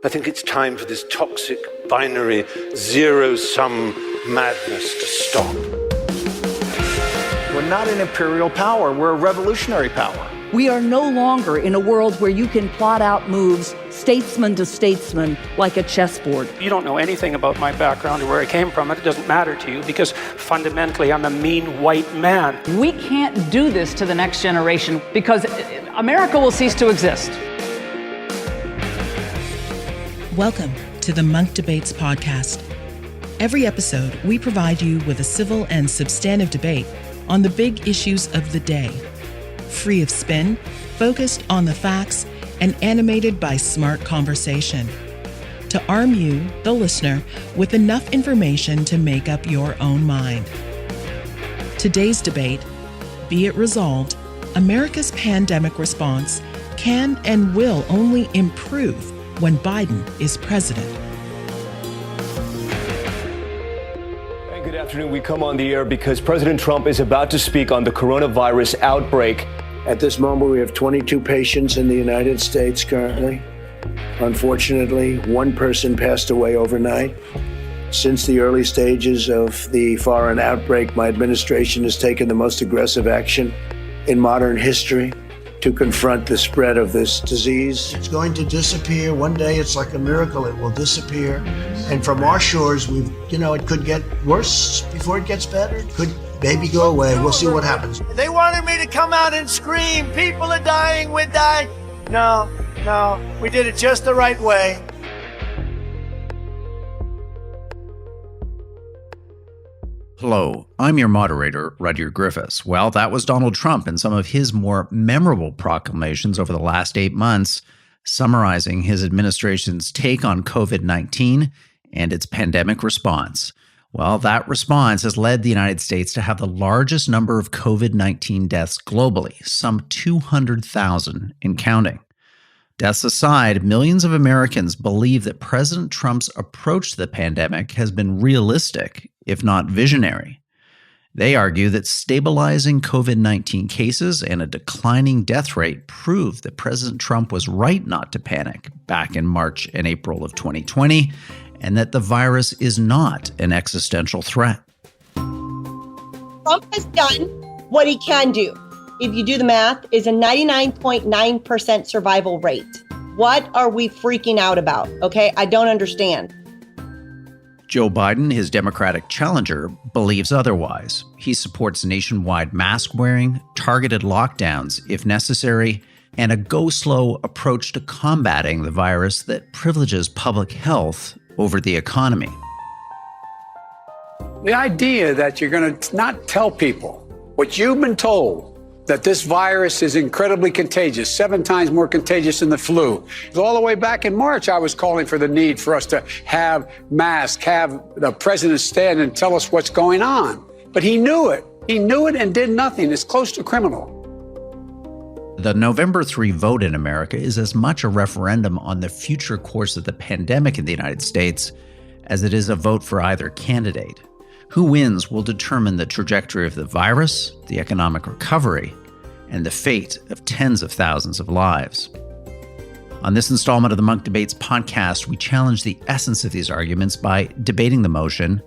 I think it's time for this toxic, binary, zero-sum madness to stop. We're not an imperial power. We're a revolutionary power. We are no longer in a world where you can plot out moves statesman to statesman like a chessboard. You don't know anything about my background or where I came from. It doesn't matter to you because fundamentally I'm a mean white man. We can't do this to the next generation because America will cease to exist. Welcome to the Munk Debates podcast. Every episode, we provide you with a civil and substantive debate on the big issues of the day. Free of spin, focused on the facts, and animated by smart conversation. To arm you, the listener, with enough information to make up your own mind. Today's debate, be it resolved, America's pandemic response can and will only improve when Biden is president. And good afternoon. We come on the air because President Trump is about to speak on the coronavirus outbreak. At this moment, we have 22 patients in the United States currently. Unfortunately, one person passed away overnight. Since the early stages of the foreign outbreak, my administration has taken the most aggressive action in modern history to confront the spread of this disease. It's going to disappear. One day, it's like a miracle. It will disappear. And from our shores, it could get worse before it gets better. It could maybe go away. We'll see what happens. They wanted me to come out and scream, people are dying, we're dying. No, we did it just the right way. Hello, I'm your moderator, Rudyard Griffiths. Well, that was Donald Trump and some of his more memorable proclamations over the last 8 months, summarizing his administration's take on COVID-19 and its pandemic response. Well, that response has led the United States to have the largest number of COVID-19 deaths globally, some 200,000 and counting. Deaths aside, millions of Americans believe that President Trump's approach to the pandemic has been realistic, if not visionary. They argue that stabilizing COVID-19 cases and a declining death rate prove that President Trump was right not to panic back in March and April of 2020, and that the virus is not an existential threat. Trump has done what he can do. If you do the math, is a 99.9% survival rate. What are we freaking out about? Okay, I don't understand. Joe Biden, his Democratic challenger, believes otherwise. He supports nationwide mask wearing, targeted lockdowns if necessary, and a go-slow approach to combating the virus that privileges public health over the economy. The idea that you're going to not tell people what you've been told, that this virus is incredibly contagious, 7 times more contagious than the flu. All the way back in March, I was calling for the need for us to have masks, have the president stand and tell us what's going on. But he knew it. He knew it and did nothing. It's close to criminal. The November 3 vote in America is as much a referendum on the future course of the pandemic in the United States as it is a vote for either candidate. Who wins will determine the trajectory of the virus, the economic recovery, and the fate of tens of thousands of lives. On this installment of the Munk Debates podcast, we challenge the essence of these arguments by debating the motion,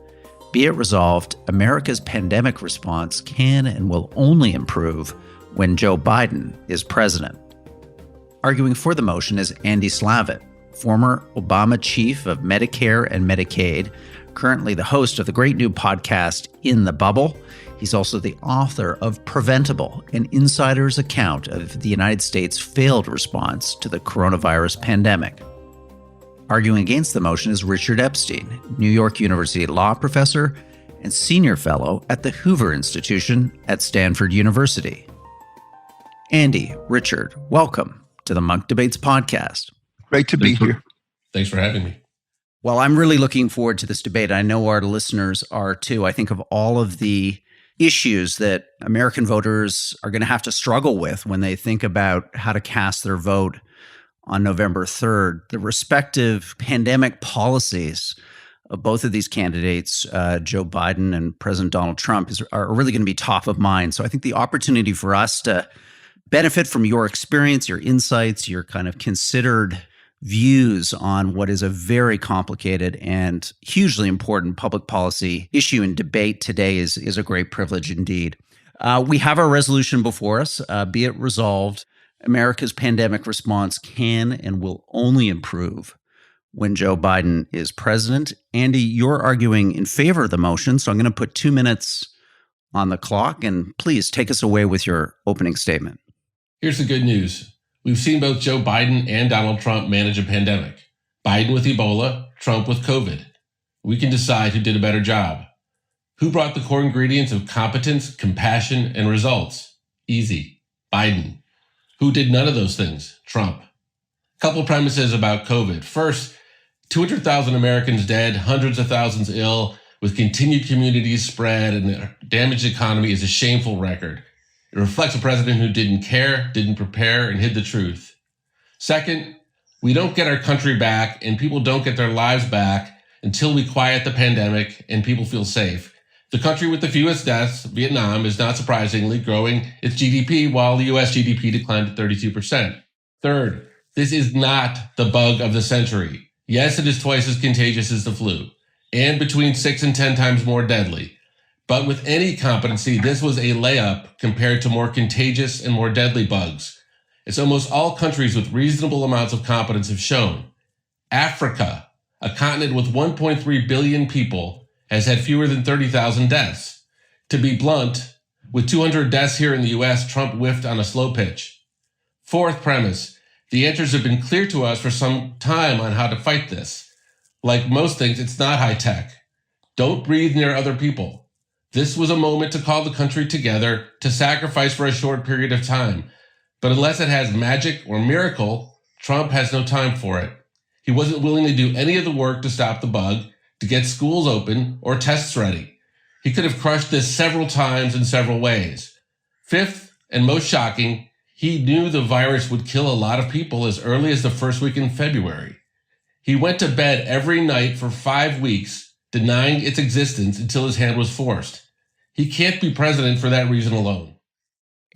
be it resolved, America's pandemic response can and will only improve when Joe Biden is president. Arguing for the motion is Andy Slavitt, former Obama chief of Medicare and Medicaid, currently the host of the great new podcast, In the Bubble. He's also the author of Preventable, an insider's account of the United States' failed response to the coronavirus pandemic. Arguing against the motion is Richard Epstein, New York University law professor and senior fellow at the Hoover Institution at Stanford University. Andy, Richard, welcome to the Munk Debates podcast. Great to be here. Thanks for having me. Well, I'm really looking forward to this debate. I know our listeners are too. I think of all of the issues that American voters are going to have to struggle with when they think about how to cast their vote on November 3rd. The respective pandemic policies of both of these candidates, Joe Biden and President Donald Trump, are really going to be top of mind. So I think the opportunity for us to benefit from your experience, your insights, your kind of considered views on what is a very complicated and hugely important public policy issue and debate today is a great privilege indeed. We have our resolution before us. Be it resolved, America's pandemic response can and will only improve when Joe Biden is president. Andy, you're arguing in favor of the motion, so I'm going to put 2 minutes on the clock, and please take us away with your opening statement. Here's the good news. We've seen both Joe Biden and Donald Trump manage a pandemic. Biden with Ebola, Trump with COVID. We can decide who did a better job. Who brought the core ingredients of competence, compassion, and results? Easy. Biden. Who did none of those things? Trump. Couple premises about COVID. First, 200,000 Americans dead, hundreds of thousands ill, with continued community spread and a damaged economy is a shameful record. It reflects a president who didn't care, didn't prepare, and hid the truth. Second, we don't get our country back and people don't get their lives back until we quiet the pandemic and people feel safe. The country with the fewest deaths, Vietnam, is not surprisingly growing its GDP while the U.S. GDP declined to 32%. Third, this is not the bug of the century. Yes, it is twice as contagious as the flu, and between 6 and 10 times more deadly. But with any competency, this was a layup compared to more contagious and more deadly bugs. It's almost all countries with reasonable amounts of competence have shown. Africa, a continent with 1.3 billion people, has had fewer than 30,000 deaths. To be blunt, with 200 deaths here in the U.S., Trump whiffed on a slow pitch. Fourth premise, the answers have been clear to us for some time on how to fight this. Like most things, it's not high tech. Don't breathe near other people. This was a moment to call the country together to sacrifice for a short period of time. But unless it has magic or miracle, Trump has no time for it. He wasn't willing to do any of the work to stop the bug, to get schools open or tests ready. He could have crushed this several times in several ways. Fifth, and most shocking, he knew the virus would kill a lot of people as early as the first week in February. He went to bed every night for 5 weeks, denying its existence until his hand was forced. He can't be president for that reason alone.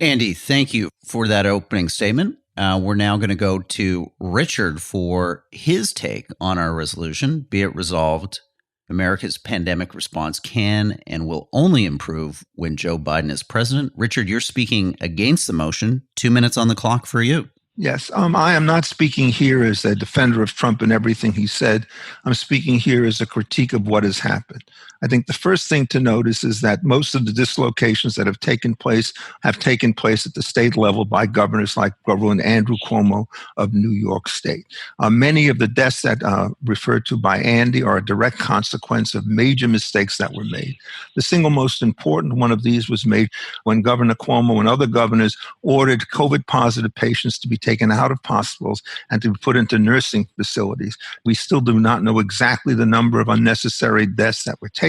Andy, thank you for that opening statement. We're now going to go to Richard for his take on our resolution. Be it resolved, America's pandemic response can and will only improve when Joe Biden is president. Richard, you're speaking against the motion. 2 minutes on the clock for you. Yes, I am not speaking here as a defender of Trump and everything he said. I'm speaking here as a critique of what has happened. I think the first thing to notice is that most of the dislocations that have taken place at the state level by governors like Governor Andrew Cuomo of New York State. Many of the deaths that referred to by Andy are a direct consequence of major mistakes that were made. The single most important one of these was made when Governor Cuomo and other governors ordered COVID-positive patients to be taken out of hospitals and to be put into nursing facilities. We still do not know exactly the number of unnecessary deaths that were taken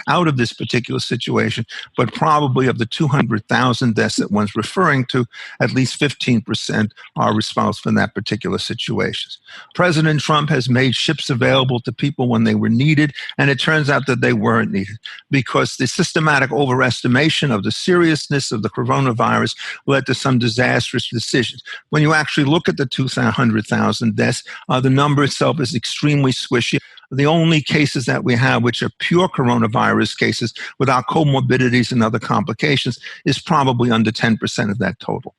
out of this particular situation, but probably of the 200,000 deaths that one's referring to, at least 15% are responsible in that particular situation. President Trump has made ships available to people when they were needed, and it turns out that they weren't needed because the systematic overestimation of the seriousness of the coronavirus led to some disastrous decisions. When you actually look at the 200,000 deaths, the number itself is extremely squishy. The only cases that we have, which are pure coronavirus cases without comorbidities and other complications, is probably under 10% of that total.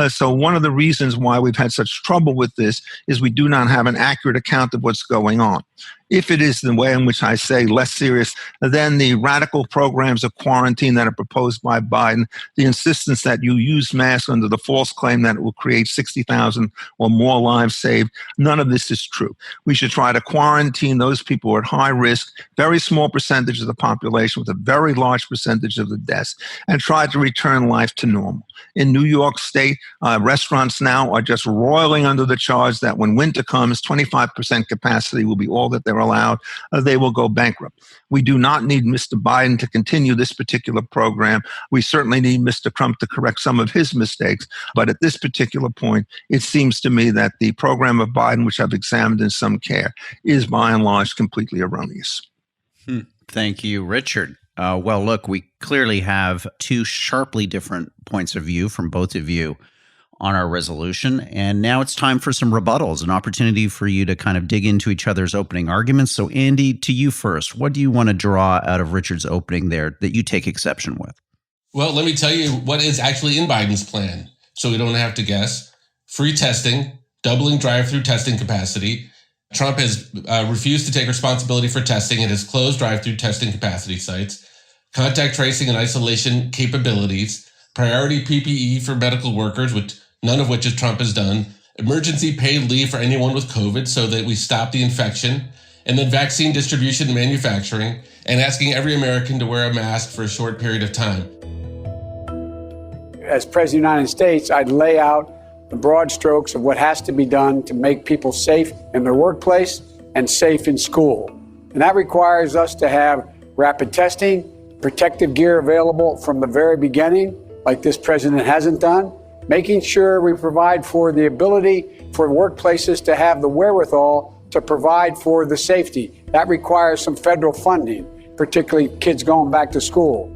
So one of the reasons why we've had such trouble with this is we do not have an accurate account of what's going on. If it is the way in which I say less serious than the radical programs of quarantine that are proposed by Biden, the insistence that you use masks under the false claim that it will create 60,000 or more lives saved, none of this is true. We should try to quarantine those people who are at high risk, very small percentage of the population with a very large percentage of the deaths, and try to return life to normal. In New York State, restaurants now are just roiling under the charge that when winter comes, 25% capacity will be all that they're allowed. They will go bankrupt. We do not need Mr. Biden to continue this particular program. We certainly need Mr. Trump to correct some of his mistakes. But at this particular point, it seems to me that the program of Biden, which I've examined in some care, is by and large completely erroneous. Thank you, Richard. Well, look, we clearly have two sharply different points of view from both of you on our resolution. And now it's time for some rebuttals, an opportunity for you to kind of dig into each other's opening arguments. So, Andy, to you first, what do you want to draw out of Richard's opening there that you take exception with? Well, let me tell you what is actually in Biden's plan, so we don't have to guess. Free testing, doubling drive-through testing capacity. Trump has refused to take responsibility for testing and has closed drive-through testing capacity sites. Contact tracing and isolation capabilities. Priority PPE for medical workers, which none of which Trump has done. Emergency paid leave for anyone with COVID so that we stop the infection. And then vaccine distribution and manufacturing, and asking every American to wear a mask for a short period of time. As President of the United States, I'd lay out the broad strokes of what has to be done to make people safe in their workplace and safe in school. And that requires us to have rapid testing, protective gear available from the very beginning, like this president hasn't done, making sure we provide for the ability for workplaces to have the wherewithal to provide for the safety. That requires some federal funding, particularly kids going back to school.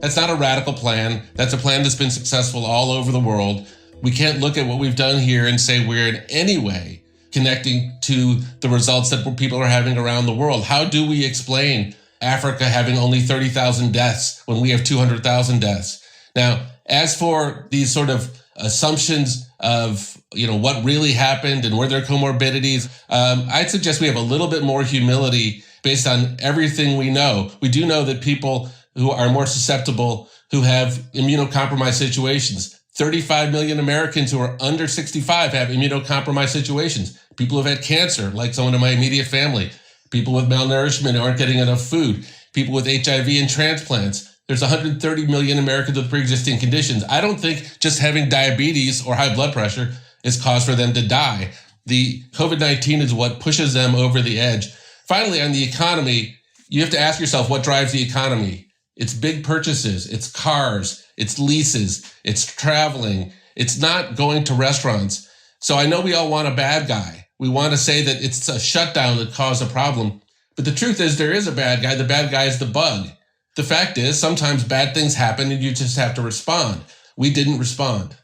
That's not a radical plan. That's a plan that's been successful all over the world. We can't look at what we've done here and say we're in any way connecting to the results that people are having around the world. How do we explain Africa having only 30,000 deaths when we have 200,000 deaths? Now, as for these sort of assumptions of, what really happened and were there comorbidities, I'd suggest we have a little bit more humility based on everything we know. We do know that people who are more susceptible, who have immunocompromised situations, 35 million Americans who are under 65 have immunocompromised situations. People who've had cancer, like someone in my immediate family. People with malnourishment who aren't getting enough food. People with HIV and transplants. There's 130 million Americans with pre-existing conditions. I don't think just having diabetes or high blood pressure is cause for them to die. The COVID-19 is what pushes them over the edge. Finally, on the economy, you have to ask yourself what drives the economy. It's big purchases, it's cars, it's leases, it's traveling. It's not going to restaurants. So I know we all want a bad guy. We want to say that it's a shutdown that caused a problem. But the truth is there is a bad guy. The bad guy is the bug. The fact is sometimes bad things happen and you just have to respond. We didn't respond.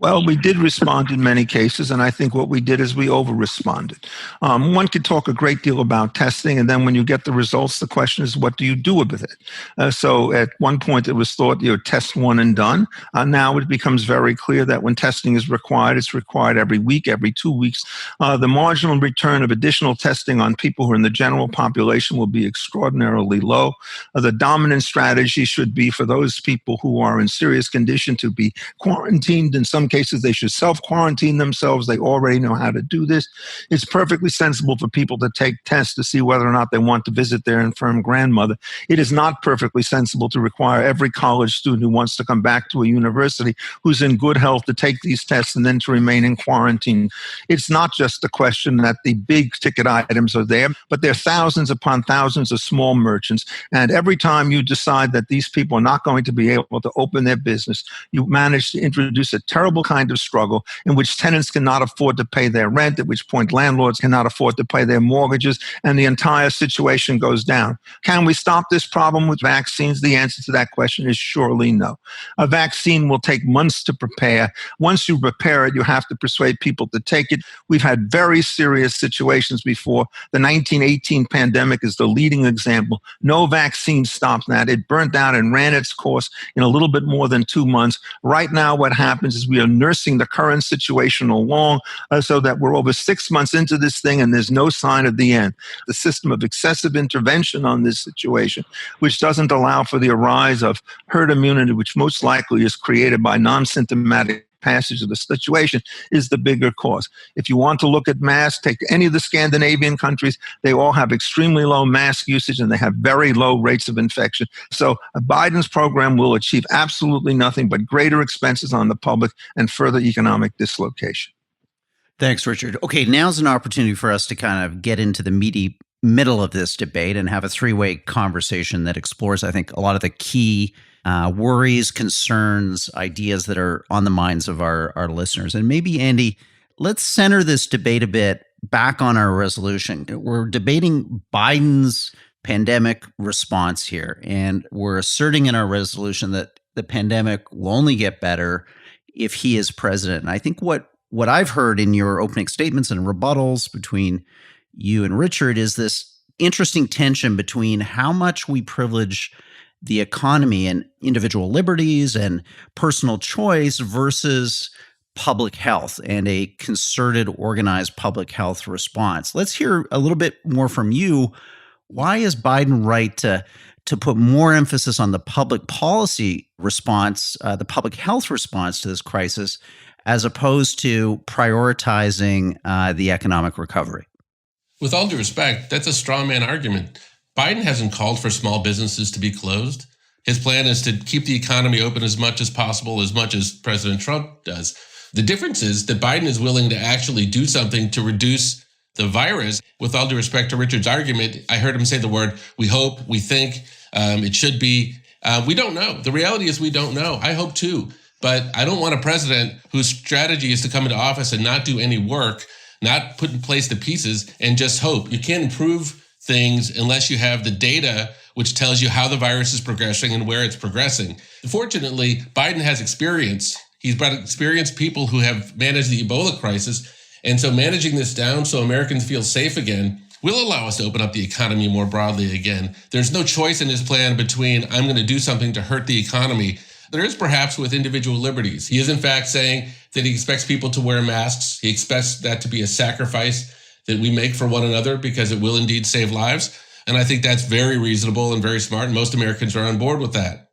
Well, we did respond in many cases, and I think what we did is we over-responded. One could talk a great deal about testing, and then when you get the results, the question is, what do you do with it? So at one point, it was thought, test one and done. Now it becomes very clear that when testing is required, it's required every week, every 2 weeks. The marginal return of additional testing on people who are in the general population will be extraordinarily low. The dominant strategy should be for those people who are in serious condition to be quarantined. In some cases, they should self-quarantine themselves. They already know how to do this. It's perfectly sensible for people to take tests to see whether or not they want to visit their infirm grandmother. It is not perfectly sensible to require every college student who wants to come back to a university who's in good health to take these tests and then to remain in quarantine. It's not just the question that the big ticket items are there, but there are thousands upon thousands of small merchants. And every time you decide that these people are not going to be able to open their business, you manage to introduce a terrible kind of struggle in which tenants cannot afford to pay their rent, at which point landlords cannot afford to pay their mortgages, and the entire situation goes down. Can we stop this problem with vaccines? The answer to that question is surely no. A vaccine will take months to prepare. Once you prepare it, you have to persuade people to take it. We've had very serious situations before. The 1918 pandemic is the leading example. No vaccine stopped that. It burnt out and ran its course in a little bit more than 2 months. Right now, what happens is we are nursing the current situation along so that we're over 6 months into this thing and there's no sign of the end. The system of excessive intervention on this situation, which doesn't allow for the rise of herd immunity, which most likely is created by non-symptomatic passage of the situation, is the bigger cause. If you want to look at masks, take any of the Scandinavian countries, they all have extremely low mask usage and they have very low rates of infection. So Biden's program will achieve absolutely nothing but greater expenses on the public and further economic dislocation. Thanks, Richard. Okay, now's an opportunity for us to kind of get into the meaty middle of this debate and have a three-way conversation that explores, I think, a lot of the key worries, concerns, ideas that are on the minds of our listeners. And maybe, Andy, let's center this debate a bit back on our resolution. We're debating Biden's pandemic response here, and we're asserting in our resolution that the pandemic will only get better if he is president. And I think what I've heard in your opening statements and rebuttals between you and Richard is this interesting tension between how much we privilege the economy and individual liberties and personal choice versus public health and a concerted, organized public health response. Let's hear a little bit more from you. Why is Biden right to put more emphasis on the public policy response, the public health response to this crisis, as opposed to prioritizing the economic recovery? With all due respect, that's a straw man argument. Biden hasn't called for small businesses to be closed. His plan is to keep the economy open as much as possible, as much as President Trump does. The difference is that Biden is willing to actually do something to reduce the virus. With all due respect to Richard's argument, I heard him say the word, we hope, we think, it should be. We don't know. The reality is we don't know. I hope too. But I don't want a president whose strategy is to come into office and not do any work, not put in place the pieces and just hope. You can't improve things unless you have the data which tells you how the virus is progressing and where it's progressing. Fortunately, Biden has experience. He's brought experienced people who have managed the Ebola crisis. And so managing this down so Americans feel safe again will allow us to open up the economy more broadly again. There's no choice in his plan between I'm going to do something to hurt the economy. There is perhaps with individual liberties. He is in fact saying that he expects people to wear masks. He expects that to be a sacrifice that we make for one another because it will indeed save lives. And I think that's very reasonable and very smart. And most Americans are on board with that.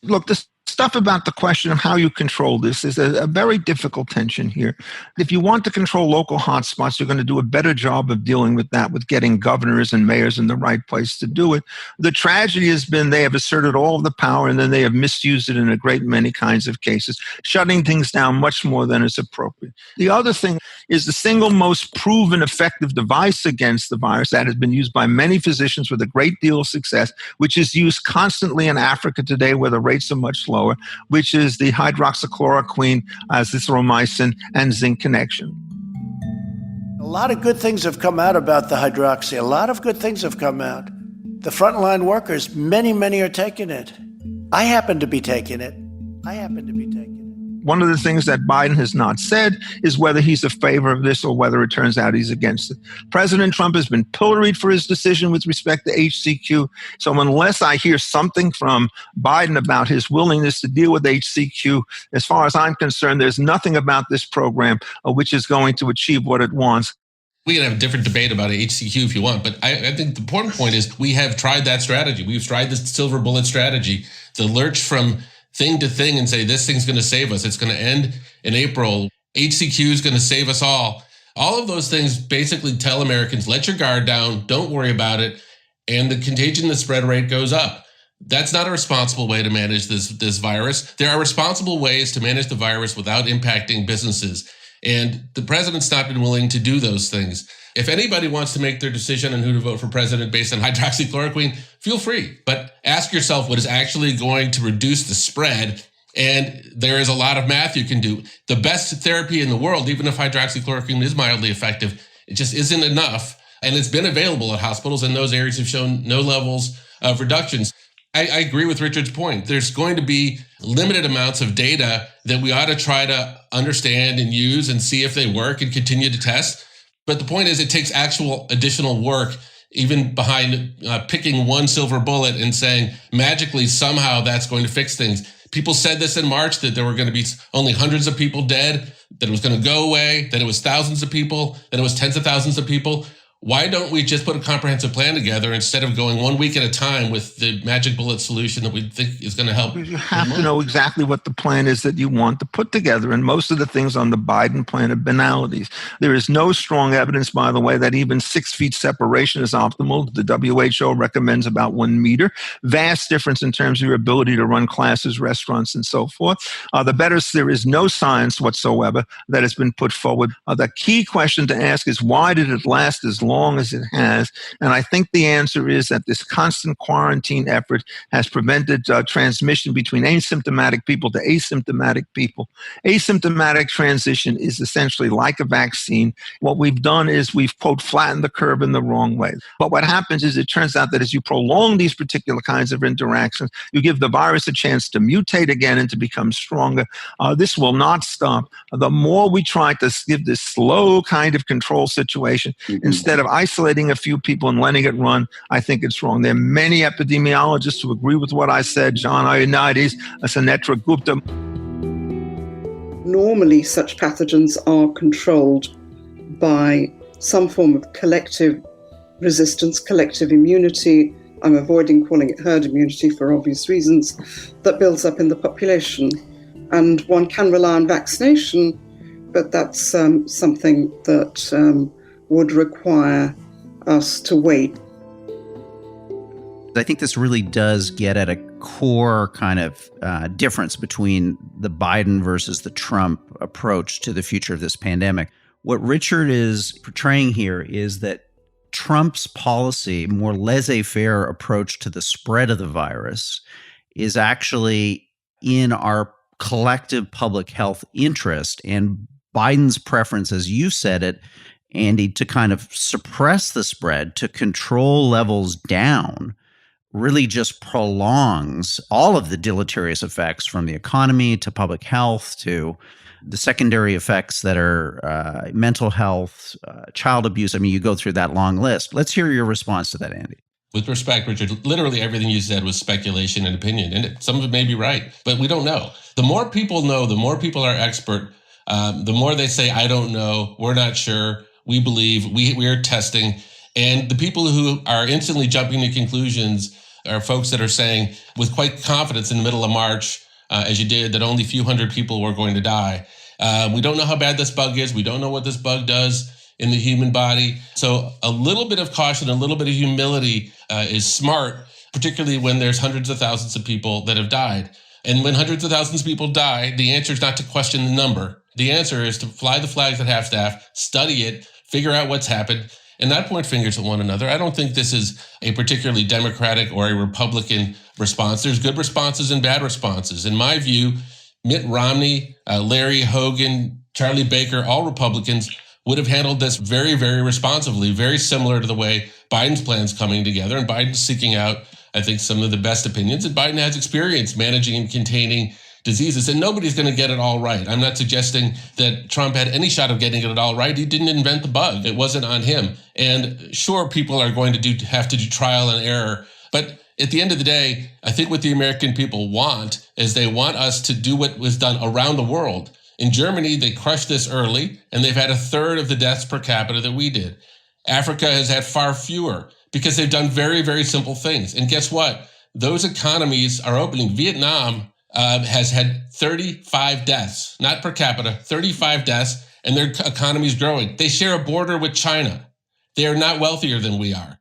Look, this stuff about the question of how you control this is a very difficult tension here. If you want to control local hotspots, you're going to do a better job of dealing with that, with getting governors and mayors in the right place to do it. The tragedy has been they have asserted all of the power and then they have misused it in a great many kinds of cases, shutting things down much more than is appropriate. The other thing is the single most proven effective device against the virus that has been used by many physicians with a great deal of success, which is used constantly in Africa today where the rates are much lower, which is the hydroxychloroquine, azithromycin, and zinc connection. A lot of good things have come out about the hydroxy. A lot of good things have come out. The frontline workers, many are taking it. I happen to be taking it. One of the things that Biden has not said is whether he's in favor of this or whether it turns out he's against it. President Trump has been pilloried for his decision with respect to HCQ. So unless I hear something from Biden about his willingness to deal with HCQ, as far as I'm concerned, there's nothing about this program which is going to achieve what it wants. We can have a different debate about HCQ if you want, but I think the important point is we have tried that strategy. We've tried this silver bullet strategy, the lurch from thing to thing and say, this thing's going to save us. It's going to end in April. HCQ is going to save us all. All of those things basically tell Americans, let your guard down, don't worry about it, and the contagion, the spread rate goes up. That's not a responsible way to manage this virus. There are responsible ways to manage the virus without impacting businesses, and the president's not been willing to do those things. If anybody wants to make their decision on who to vote for president based on hydroxychloroquine, feel free. But ask yourself what is actually going to reduce the spread. And there is a lot of math you can do. The best therapy in the world, even if hydroxychloroquine is mildly effective, it just isn't enough. And it's been available at hospitals, and those areas have shown no levels of reductions. I agree with Richard's point. There's going to be limited amounts of data that we ought to try to understand and use and see if they work and continue to test. But the point is, it takes actual additional work, even behind picking one silver bullet and saying magically somehow that's going to fix things. People said this in March, that there were going to be only hundreds of people dead, that it was going to go away, that it was thousands of people, that it was tens of thousands of people. Why don't we just put a comprehensive plan together instead of going 1 week at a time with the magic bullet solution that we think is going to help? You have to know exactly what the plan is that you want to put together. And most of the things on the Biden plan are banalities. There is no strong evidence, by the way, that even 6 feet separation is optimal. The WHO recommends about 1 meter. Vast difference in terms of your ability to run classes, restaurants, and so forth. There is no science whatsoever that has been put forward. The key question to ask is, why did it last as long long as it has. And I think the answer is that this constant quarantine effort has prevented transmission between asymptomatic people to asymptomatic people. Asymptomatic transition is essentially like a vaccine. What we've done is we've, quote, flattened the curve in the wrong way. But what happens is it turns out that as you prolong these particular kinds of interactions, you give the virus a chance to mutate again and to become stronger. This will not stop. The more we try to give this slow kind of control situation, instead of isolating a few people and letting it run, I think it's wrong. There are many epidemiologists who agree with what I said, John Ioannidis, Sunetra Gupta. Normally, such pathogens are controlled by some form of collective resistance, collective immunity. I'm avoiding calling it herd immunity for obvious reasons, that builds up in the population. And one can rely on vaccination, but that's something that would require us to wait. I think this really does get at a core kind of difference between the Biden versus the Trump approach to the future of this pandemic. What Richard is portraying here is that Trump's policy, more laissez-faire approach to the spread of the virus, is actually in our collective public health interest, and Biden's preference, as you said it, Andy, to kind of suppress the spread, to control levels down, really just prolongs all of the deleterious effects from the economy to public health to the secondary effects that are mental health, child abuse. I mean, you go through that long list. Let's hear your response to that, Andy. With respect, Richard, literally everything you said was speculation and opinion, and some of it may be right, but we don't know. The more people know, the more people are expert, the more they say, I don't know, we're not sure, we believe, we are testing. And the people who are instantly jumping to conclusions are folks that are saying with quite confidence in the middle of March, as you did, that only a few hundred people were going to die. We don't know how bad this bug is. We don't know what this bug does in the human body. So a little bit of caution, a little bit of humility is smart, particularly when there's hundreds of thousands of people that have died. And when hundreds of thousands of people die, the answer is not to question the number. The answer is to fly the flags at half-staff, study it, figure out what's happened, and not point fingers at one another. I don't think this is a particularly Democratic or a Republican response. There's good responses and bad responses. In my view, Mitt Romney, Larry Hogan, Charlie Baker, all Republicans would have handled this very, very responsibly, very similar to the way Biden's plan's coming together. And Biden's seeking out, I think, some of the best opinions. And Biden has experience managing and containing diseases, and nobody's going to get it all right. I'm not suggesting that Trump had any shot of getting it all right. He didn't invent the bug. It wasn't on him. And sure, people are going to have to do trial and error. But at the end of the day, I think what the American people want is they want us to do what was done around the world. In Germany, they crushed this early, and they've had a third of the deaths per capita that we did. Africa has had far fewer because they've done very, very simple things. And guess what? Those economies are opening. Vietnam has had 35 deaths, not per capita, 35 deaths, and their economy is growing. They share a border with China. They are not wealthier than we are.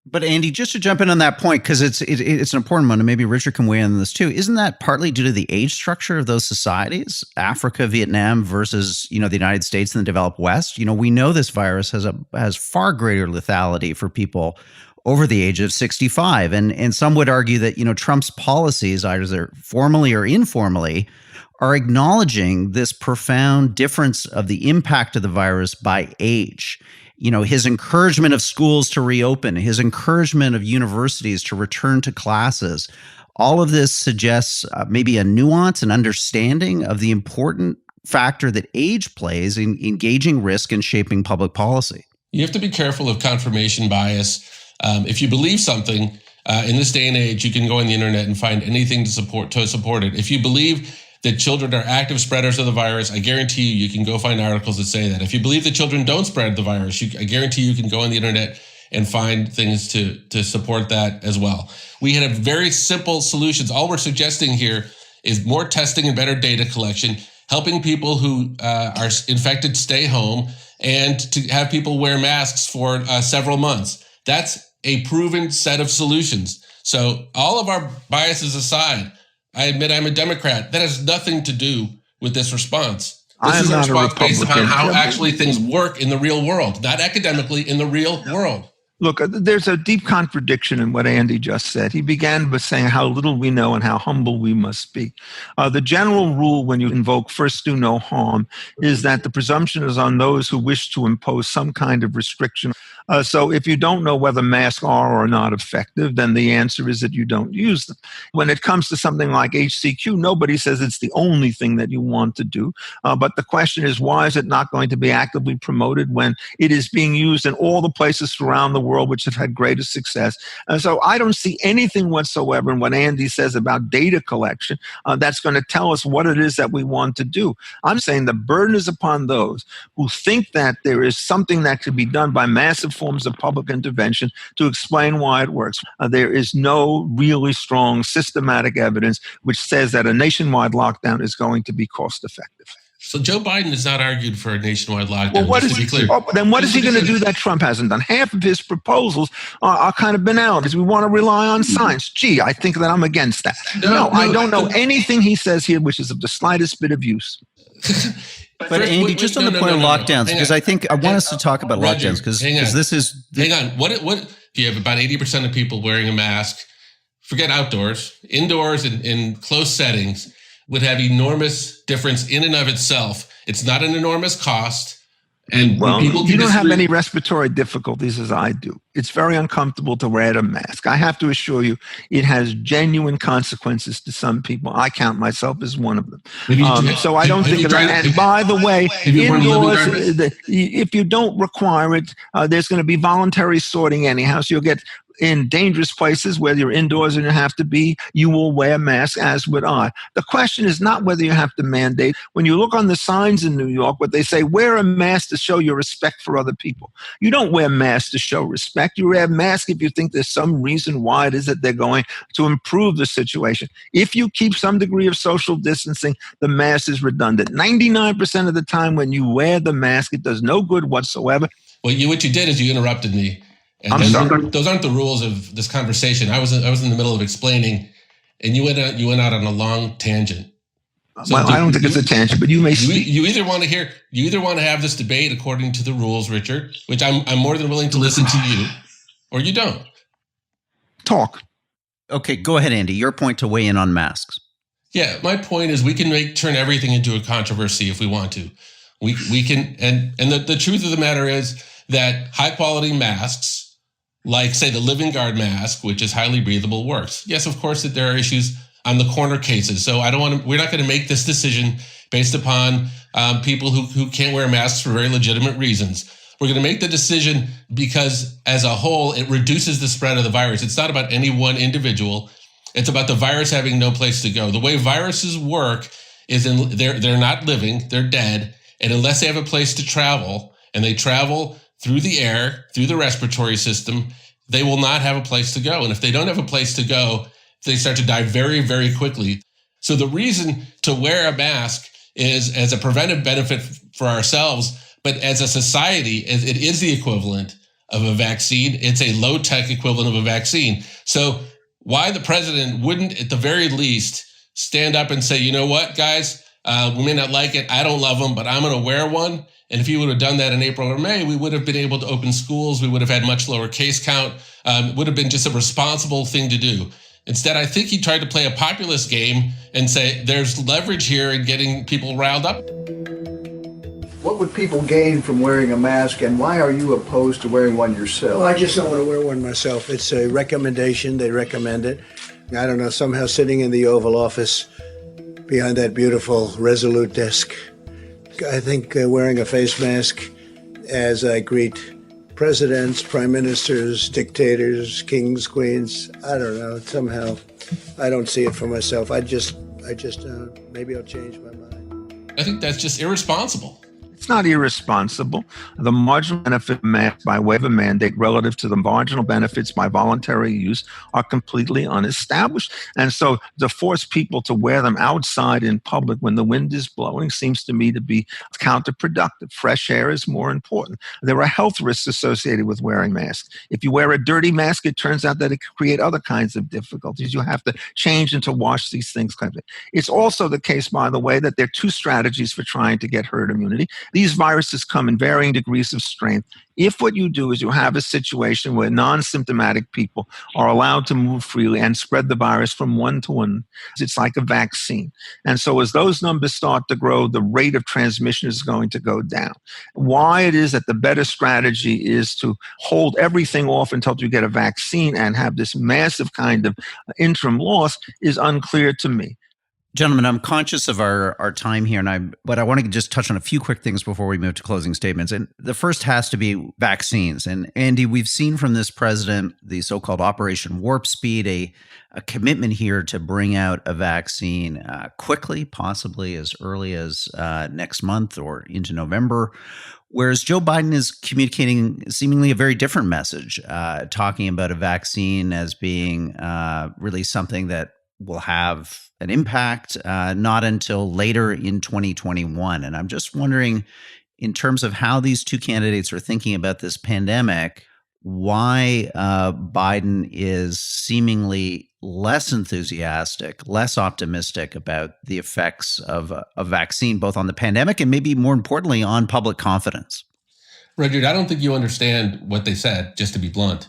But Andy, just to jump in on that point, because it's an important one, and maybe Richard can weigh in on this too. Isn't that partly due to the age structure of those societies, Africa, Vietnam versus the United States and the developed West? We know this virus has far greater lethality for people over the age of 65, and some would argue that Trump's policies, either formally or informally, are acknowledging this profound difference of the impact of the virus by age. His encouragement of schools to reopen, his encouragement of universities to return to classes, all of this suggests maybe a nuance and understanding of the important factor that age plays in engaging risk and shaping public policy. You have to be careful of confirmation bias. If you believe something, in this day and age, you can go on the internet and find anything to support it. If you believe that children are active spreaders of the virus, I guarantee you can go find articles that say that. If you believe that children don't spread the virus, I guarantee you can go on the internet and find things to support that as well. We had very simple solutions. All we're suggesting here is more testing and better data collection, helping people who are infected stay home, and to have people wear masks for several months. That's a proven set of solutions. So all of our biases aside, I admit I'm a Democrat. That has nothing to do with this response. This is a not response based upon how Republican. actually things work in the real world, not academically, in the real world. Look, there's a deep contradiction in what Andy just said. He began by saying how little we know and how humble we must be. The general rule when you invoke first do no harm is that the presumption is on those who wish to impose some kind of restriction. So if you don't know whether masks are or not effective, then the answer is that you don't use them. When it comes to something like HCQ, nobody says it's the only thing that you want to do. But the question is, why is it not going to be actively promoted when it is being used in all the places around the world which have had greatest success? And so I don't see anything whatsoever in what Andy says about data collection that's going to tell us what it is that we want to do. I'm saying the burden is upon those who think that there is something that could be done by massive forms of public intervention to explain why it works. There is no really strong systematic evidence which says that a nationwide lockdown is going to be cost effective. So Joe Biden has not argued for a nationwide lockdown, well, what just is, to be clear. Then what is he going to do that Trump hasn't done? Half of his proposals are kind of banal because we want to rely on science. Gee, I think that I'm against that. No, I don't know anything he says here which is of the slightest bit of use. But Andy, just on the point of lockdowns, because I think I want us to talk about lockdowns because this is... Hang on. What if you have about 80% of people wearing a mask, forget outdoors, indoors in close settings, would have enormous difference in and of itself. It's not an enormous cost. And well, people you don't have any respiratory difficulties as I do. It's very uncomfortable to wear a mask. I have to assure you, it has genuine consequences to some people. I count myself as one of them. So I don't think of that. And by the way, indoors, if you don't require it, there's going to be voluntary sorting anyhow. So you'll get in dangerous places where you're indoors and you have to be, you will wear masks, as would I. The question is not whether you have to mandate. When you look on the signs in New York, what they say, wear a mask to show your respect for other people. You don't wear masks to show respect. You wear a mask if you think there's some reason why it is that they're going to improve the situation. If you keep some degree of social distancing, the mask is redundant. 99% of the time when you wear the mask, it does no good whatsoever. Well, what you did is you interrupted me. And those aren't the rules of this conversation. I was in the middle of explaining, and you went out on a long tangent. So well, I don't think it's a tangent, but you may speak. You either want to have this debate according to the rules, Richard, which I'm more than willing to listen to you, or you don't. Talk. Okay, go ahead, Andy. Your point to weigh in on masks. Yeah, my point is we can turn everything into a controversy if we want to. We can, and the truth of the matter is that high quality masks, like, say, the Living Guard mask, which is highly breathable, works. Yes, of course, that there are issues on the corner cases. So we're not going to make this decision based upon people who can't wear masks for very legitimate reasons. We're going to make the decision because, as a whole, it reduces the spread of the virus. It's not about any one individual. It's about the virus having no place to go. The way viruses work is they're not living, they're dead. And unless they have a place to travel, and they travel through the air, through the respiratory system, they will not have a place to go. And if they don't have a place to go, they start to die very, very quickly. So the reason to wear a mask is as a preventive benefit for ourselves, but as a society, it is the equivalent of a vaccine. It's a low-tech equivalent of a vaccine. So why the president wouldn't, at the very least, stand up and say, you know what, guys, we may not like it, I don't love them, but I'm going to wear one. And if he would have done that in April or May, we would have been able to open schools. We would have had much lower case count. It would have been just a responsible thing to do. Instead, I think he tried to play a populist game and say there's leverage here in getting people riled up. What would people gain from wearing a mask, and why are you opposed to wearing one yourself? Well, I just don't want to wear one myself. It's a recommendation. They recommend it. I don't know, somehow sitting in the Oval Office behind that beautiful Resolute desk, I think wearing a face mask as I greet presidents, prime ministers, dictators, kings, queens, I don't know, somehow I don't see it for myself. I just maybe I'll change my mind. I think that's just irresponsible. It's not irresponsible. The marginal benefit by way of a mandate relative to the marginal benefits by voluntary use are completely unestablished. And so to force people to wear them outside in public when the wind is blowing seems to me to be counterproductive. Fresh air is more important. There are health risks associated with wearing masks. If you wear a dirty mask, it turns out that it can create other kinds of difficulties. You have to change and to wash these things. It's also the case, by the way, that there are two strategies for trying to get herd immunity. These viruses come in varying degrees of strength. If what you do is you have a situation where non-symptomatic people are allowed to move freely and spread the virus from one to one, it's like a vaccine. And so as those numbers start to grow, the rate of transmission is going to go down. Why it is that the better strategy is to hold everything off until you get a vaccine and have this massive kind of interim loss is unclear to me. Gentlemen, I'm conscious of our time here, but I want to just touch on a few quick things before we move to closing statements. And the first has to be vaccines. And Andy, we've seen from this president the so-called Operation Warp Speed, a commitment here to bring out a vaccine quickly, possibly as early as next month or into November. Whereas Joe Biden is communicating seemingly a very different message, talking about a vaccine as being really something that will have an impact not until later in 2021. And I'm just wondering, in terms of how these two candidates are thinking about this pandemic, why Biden is seemingly less enthusiastic, less optimistic about the effects of a vaccine, both on the pandemic and maybe more importantly on public confidence. Rudyard, I don't think you understand what they said, just to be blunt.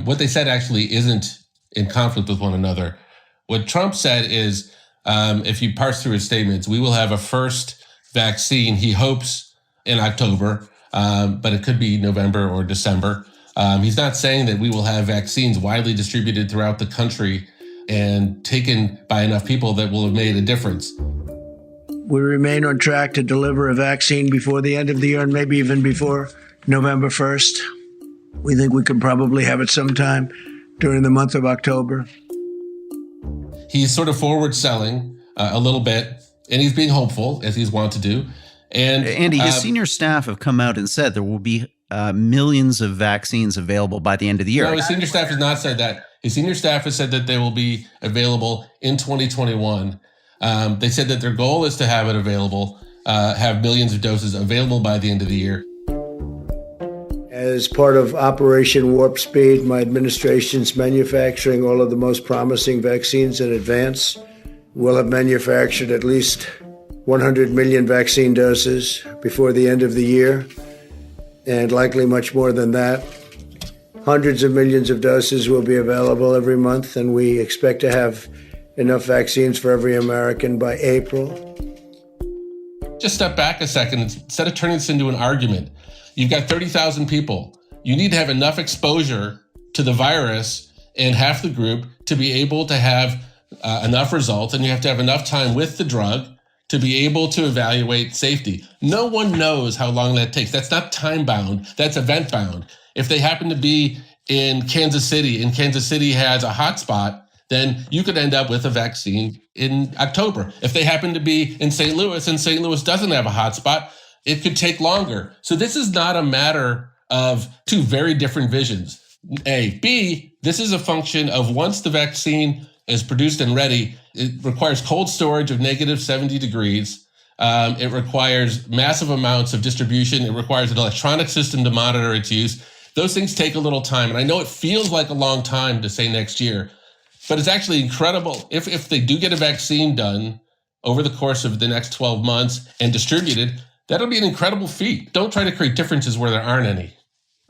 What they said actually isn't in conflict with one another. What Trump said is, if you parse through his statements, we will have a first vaccine, he hopes, in October, but it could be November or December. He's not saying that we will have vaccines widely distributed throughout the country and taken by enough people that will have made a difference. We remain on track to deliver a vaccine before the end of the year and maybe even before November 1st. We think we could probably have it sometime during the month of October. He's sort of forward selling a little bit, and he's being hopeful, as he's wont to do. And Andy, his senior staff have come out and said there will be millions of vaccines available by the end of the year. No, his senior staff has not said that. His senior staff has said that they will be available in 2021. They said that their goal is to have it available, have millions of doses available by the end of the year. As part of Operation Warp Speed, my administration's manufacturing all of the most promising vaccines in advance. We'll have manufactured at least 100 million vaccine doses before the end of the year, and likely much more than that. Hundreds of millions of doses will be available every month, and we expect to have enough vaccines for every American by April. Just step back a second. Instead of turning this into an argument, you've got 30,000 people. You need to have enough exposure to the virus in half the group to be able to have enough results, and you have to have enough time with the drug to be able to evaluate safety. No one knows how long that takes. That's not time-bound. That's event-bound. If they happen to be in Kansas City, and Kansas City has a hotspot, then you could end up with a vaccine in October. If they happen to be in St. Louis, and St. Louis doesn't have a hotspot, it could take longer. So this is not a matter of two very different visions. A. B, this is a function of once the vaccine is produced and ready, it requires cold storage of -70 degrees. It requires massive amounts of distribution. It requires an electronic system to monitor its use. Those things take a little time. And I know it feels like a long time to say next year, but it's actually incredible. If they do get a vaccine done over the course of the next 12 months and distributed, that'll be an incredible feat. Don't try to create differences where there aren't any.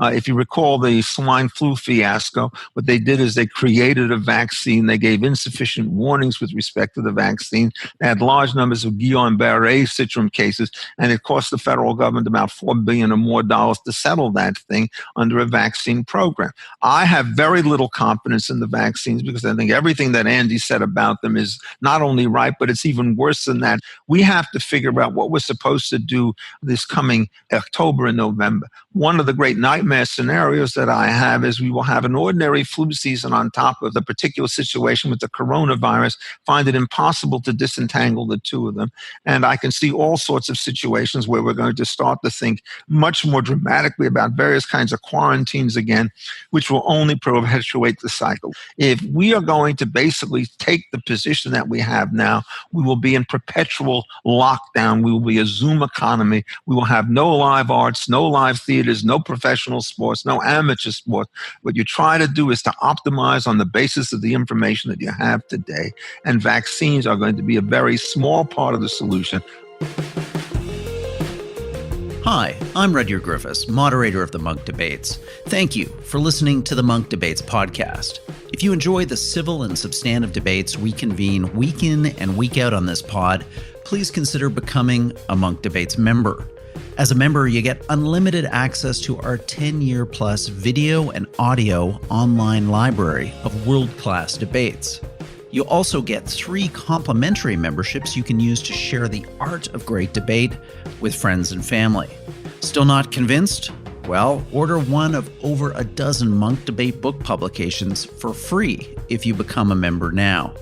If you recall the swine flu fiasco, what they did is they created a vaccine. They gave insufficient warnings with respect to the vaccine. They had large numbers of Guillain-Barré syndrome cases, and it cost the federal government about $4 billion or more to settle that thing under a vaccine program. I have very little confidence in the vaccines because I think everything that Andy said about them is not only right, but it's even worse than that. We have to figure out what we're supposed to do this coming October and November. One of the great nightmares nightmare scenarios that I have is we will have an ordinary flu season on top of the particular situation with the coronavirus, find it impossible to disentangle the two of them. And I can see all sorts of situations where we're going to start to think much more dramatically about various kinds of quarantines again, which will only perpetuate the cycle. If we are going to basically take the position that we have now, we will be in perpetual lockdown. We will be a Zoom economy. We will have no live arts, no live theaters, no professional sports, no amateur sports. What you try to do is to optimize on the basis of the information that you have today. And vaccines are going to be a very small part of the solution. Hi, I'm Rudyard Griffiths, moderator of the Munk Debates. Thank you for listening to the Munk Debates podcast. If you enjoy the civil and substantive debates we convene week in and week out on this pod, please consider becoming a Munk Debates member. As a member, you get unlimited access to our 10-year plus video and audio online library of world-class debates. You'll also get 3 complimentary memberships you can use to share the art of great debate with friends and family. Still not convinced? Well, order one of over a dozen Munk Debate book publications for free if you become a member now.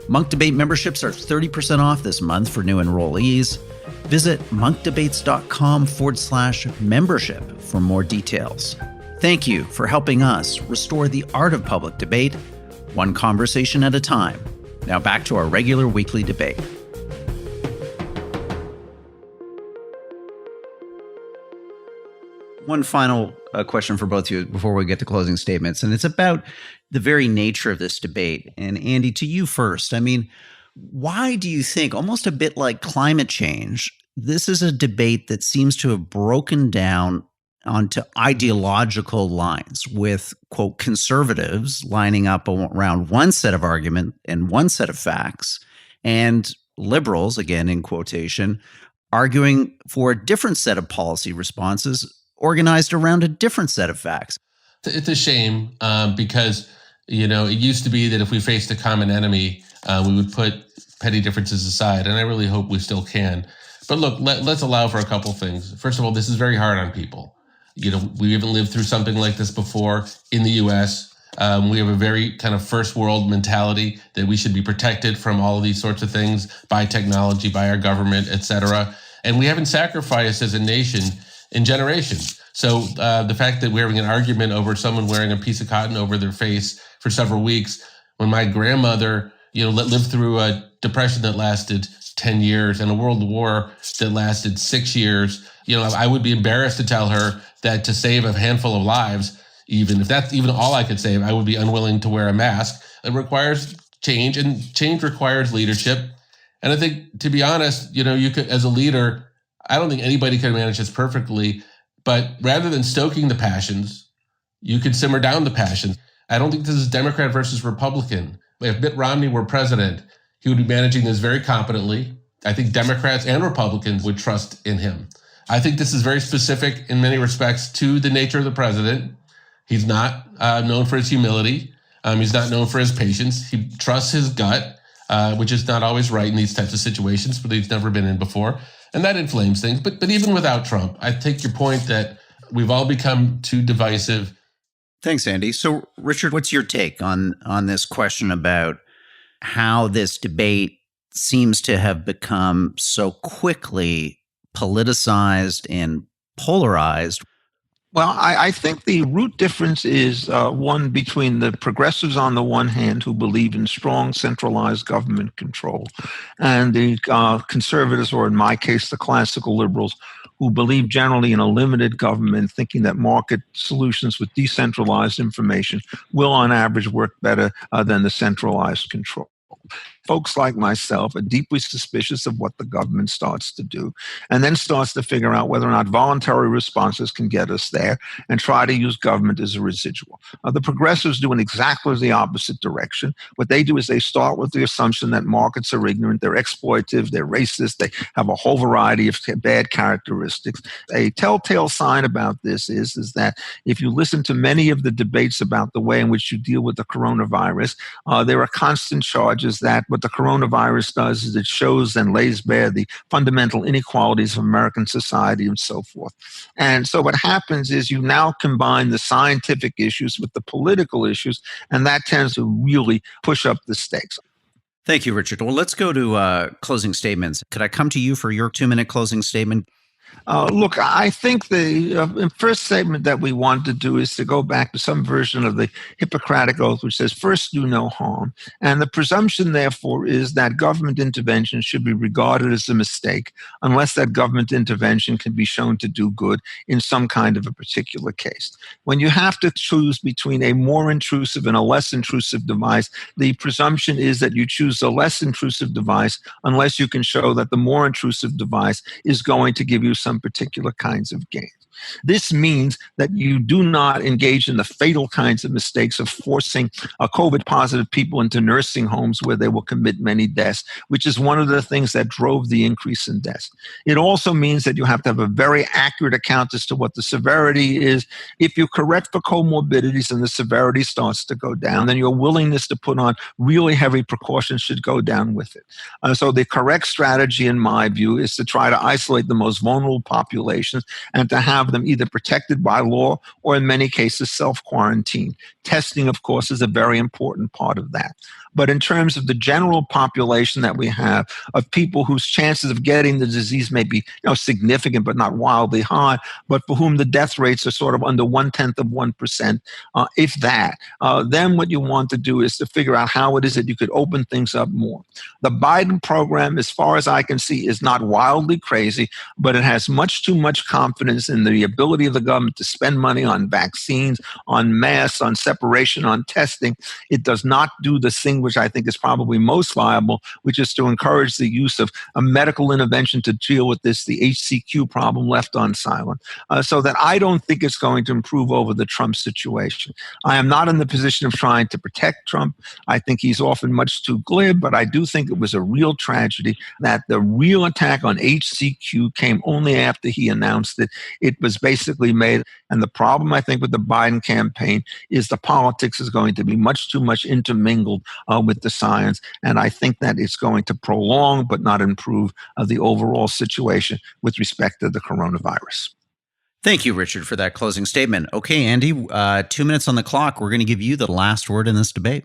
Munk Debate memberships are 30% off this month for new enrollees. Visit monkdebates.com/membership for more details. Thank you for helping us restore the art of public debate, one conversation at a time. Now back to our regular weekly debate. One final question for both of you before we get to closing statements, and it's about the very nature of this debate. And Andy, to you first. I mean, why do you think, almost a bit like climate change, this is a debate that seems to have broken down onto ideological lines with, quote, conservatives lining up around one set of argument and one set of facts, and liberals, again in quotation, arguing for a different set of policy responses organized around a different set of facts? It's a shame because, it used to be that if we faced a common enemy, we would put petty differences aside, and I really hope we still can. But look, let's allow for a couple things. First of all, this is very hard on people. We haven't lived through something like this before in the U.S. We have a very kind of first world mentality that we should be protected from all of these sorts of things by technology, by our government, et cetera. And we haven't sacrificed as a nation in generations. So the fact that we're having an argument over someone wearing a piece of cotton over their face for several weeks, when my grandmother, lived through a depression that lasted 10 years and a world war that lasted 6 years, I would be embarrassed to tell her that to save a handful of lives, even if that's even all I could save, I would be unwilling to wear a mask. It requires change, and change requires leadership. And I think, to be honest, you could, as a leader, I don't think anybody can manage this perfectly, but rather than stoking the passions, you could simmer down the passions. I don't think this is Democrat versus Republican. If Mitt Romney were president, he would be managing this very competently. I think Democrats and Republicans would trust in him. I think this is very specific in many respects to the nature of the president. He's not known for his humility. He's not known for his patience. He trusts his gut, which is not always right in these types of situations, but he's never been in before. And that inflames things. But even without Trump, I take your point that we've all become too divisive. Thanks, Andy. So, Richard, what's your take on this question about how this debate seems to have become so quickly politicized and polarized? Well, I think the root difference is one between the progressives on the one hand, who believe in strong centralized government control, and the conservatives, or in my case, the classical liberals, who believe generally in a limited government, thinking that market solutions with decentralized information will on average work better than the centralized control. Folks like myself are deeply suspicious of what the government starts to do, and then starts to figure out whether or not voluntary responses can get us there, and try to use government as a residual. The progressives do in exactly the opposite direction. What they do is they start with the assumption that markets are ignorant, they're exploitive, they're racist, they have a whole variety of bad characteristics. A telltale sign about this is that if you listen to many of the debates about the way in which you deal with the coronavirus, there are constant charges that what the coronavirus does is it shows and lays bare the fundamental inequalities of American society and so forth. And so what happens is you now combine the scientific issues with the political issues, and that tends to really push up the stakes. Thank you, Richard. Well, let's go to closing statements. Could I come to you for your 2-minute closing statement? Look, I think the first statement that we want to do is to go back to some version of the Hippocratic Oath, which says, first do no harm. And the presumption, therefore, is that government intervention should be regarded as a mistake unless that government intervention can be shown to do good in some kind of a particular case. When you have to choose between a more intrusive and a less intrusive device, the presumption is that you choose the less intrusive device unless you can show that the more intrusive device is going to give you some particular kinds of gains. This means that you do not engage in the fatal kinds of mistakes of forcing COVID-positive people into nursing homes where they will commit many deaths, which is one of the things that drove the increase in deaths. It also means that you have to have a very accurate account as to what the severity is. If you correct for comorbidities and the severity starts to go down, then your willingness to put on really heavy precautions should go down with it. So the correct strategy, in my view, is to try to isolate the most vulnerable populations and to have them either protected by law or in many cases self-quarantine. Testing, of course, is a very important part of that. But in terms of the general population that we have of people whose chances of getting the disease may be significant but not wildly high, but for whom the death rates are sort of under 0.1%, if that, then what you want to do is to figure out how it is that you could open things up more. The Biden program, as far as I can see, is not wildly crazy, but it has much too much confidence in the ability of the government to spend money on vaccines, on masks, on separation, on testing. It does not do the thing which I think is probably most viable, which is to encourage the use of a medical intervention to deal with this, the HCQ problem left on silent. So that I don't think it's going to improve over the Trump situation. I am not in the position of trying to protect Trump. I think he's often much too glib, but I do think it was a real tragedy that the real attack on HCQ came only after he announced that it was basically made. And the problem, I think, with the Biden campaign is the politics is going to be much too much intermingled with the science. And I think that it's going to prolong but not improve the overall situation with respect to the coronavirus. Thank you, Richard, for that closing statement. Okay, Andy, 2 minutes on the clock. We're going to give you the last word in this debate.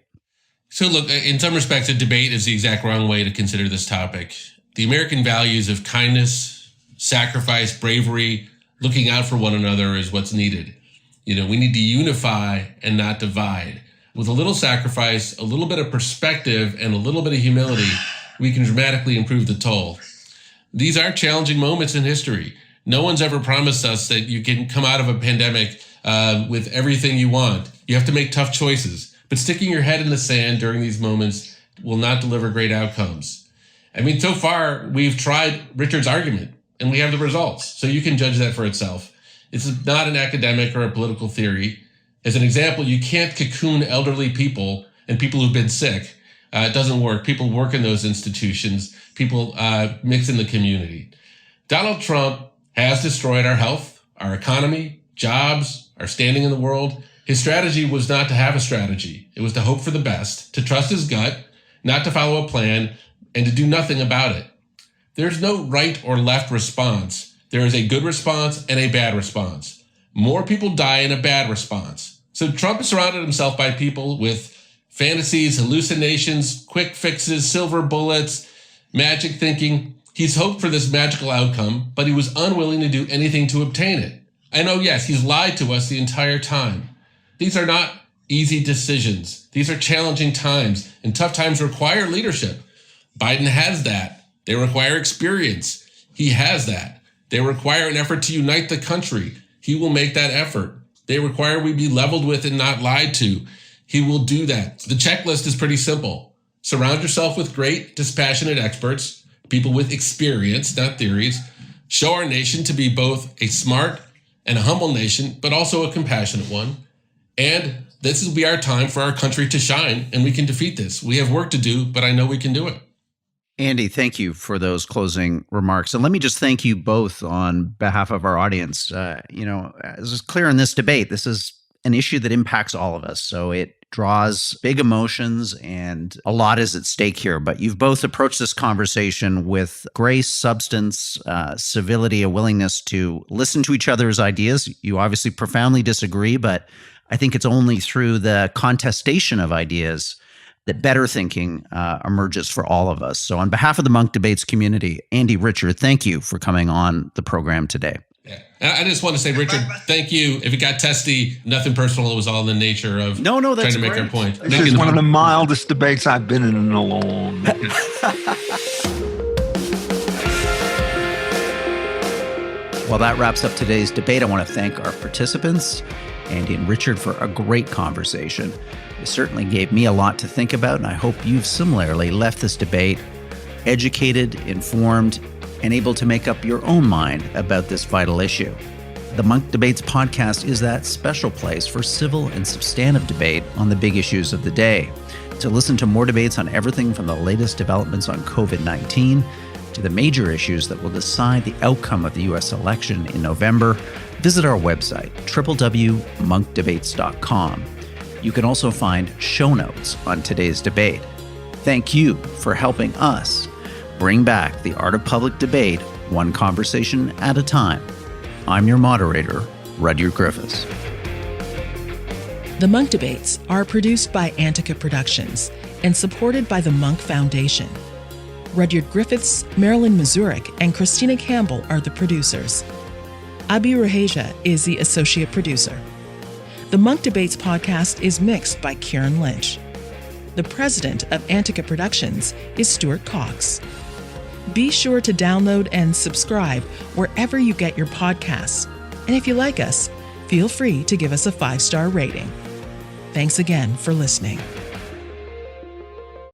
So look, in some respects, a debate is the exact wrong way to consider this topic. The American values of kindness, sacrifice, bravery, looking out for one another is what's needed. We need to unify and not divide. With a little sacrifice, a little bit of perspective, and a little bit of humility, we can dramatically improve the toll. These are challenging moments in history. No one's ever promised us that you can come out of a pandemic with everything you want. You have to make tough choices. But sticking your head in the sand during these moments will not deliver great outcomes. So far, we've tried Richard's argument, and we have the results. So you can judge that for itself. It's not an academic or a political theory. As an example, you can't cocoon elderly people and people who've been sick. It doesn't work. People work in those institutions. People mix in the community. Donald Trump has destroyed our health, our economy, jobs, our standing in the world. His strategy was not to have a strategy. It was to hope for the best, to trust his gut, not to follow a plan, and to do nothing about it. There's no right or left response. There is a good response and a bad response. More people die in a bad response. So Trump has surrounded himself by people with fantasies, hallucinations, quick fixes, silver bullets, magic thinking. He's hoped for this magical outcome, but he was unwilling to do anything to obtain it. And oh yes, he's lied to us the entire time. These are not easy decisions. These are challenging times, and tough times require leadership. Biden has that. They require experience. He has that. They require an effort to unite the country. He will make that effort. They require we be leveled with and not lied to. He will do that. The checklist is pretty simple. Surround yourself with great, dispassionate experts, people with experience, not theories. Show our nation to be both a smart and a humble nation, but also a compassionate one. And this will be our time for our country to shine, and we can defeat this. We have work to do, but I know we can do it. Andy, thank you for those closing remarks. And let me just thank you both on behalf of our audience. As is clear in this debate, this is an issue that impacts all of us. So it draws big emotions and a lot is at stake here. But you've both approached this conversation with grace, substance, civility, a willingness to listen to each other's ideas. You obviously profoundly disagree, but I think it's only through the contestation of ideas that better thinking emerges for all of us. So on behalf of the Munk Debates community, Andy, Richard, thank you for coming on the program today. Yeah. I just want to say, Richard, thank you. If it got testy, nothing personal. It was all in the nature of trying to make our point. This is one of the mildest debates I've been in a long time. Well, that wraps up today's debate. I want to thank our participants, Andy and Richard, for a great conversation. It certainly gave me a lot to think about, and I hope you've similarly left this debate educated, informed, and able to make up your own mind about this vital issue. The Munk Debates podcast is that special place for civil and substantive debate on the big issues of the day. To listen to more debates on everything from the latest developments on COVID-19 to the major issues that will decide the outcome of the U.S. election in November, visit our website, www.monkdebates.com. You can also find show notes on today's debate. Thank you for helping us bring back the art of public debate, one conversation at a time. I'm your moderator, Rudyard Griffiths. The Munk Debates are produced by Antica Productions and supported by the Munk Foundation. Rudyard Griffiths, Marilyn Mazurek, and Christina Campbell are the producers. Abi Raheja is the associate producer. The Munk Debates podcast is mixed by Kieran Lynch. The president of Antica Productions is Stuart Cox. Be sure to download and subscribe wherever you get your podcasts. And if you like us, feel free to give us a 5-star rating. Thanks again for listening.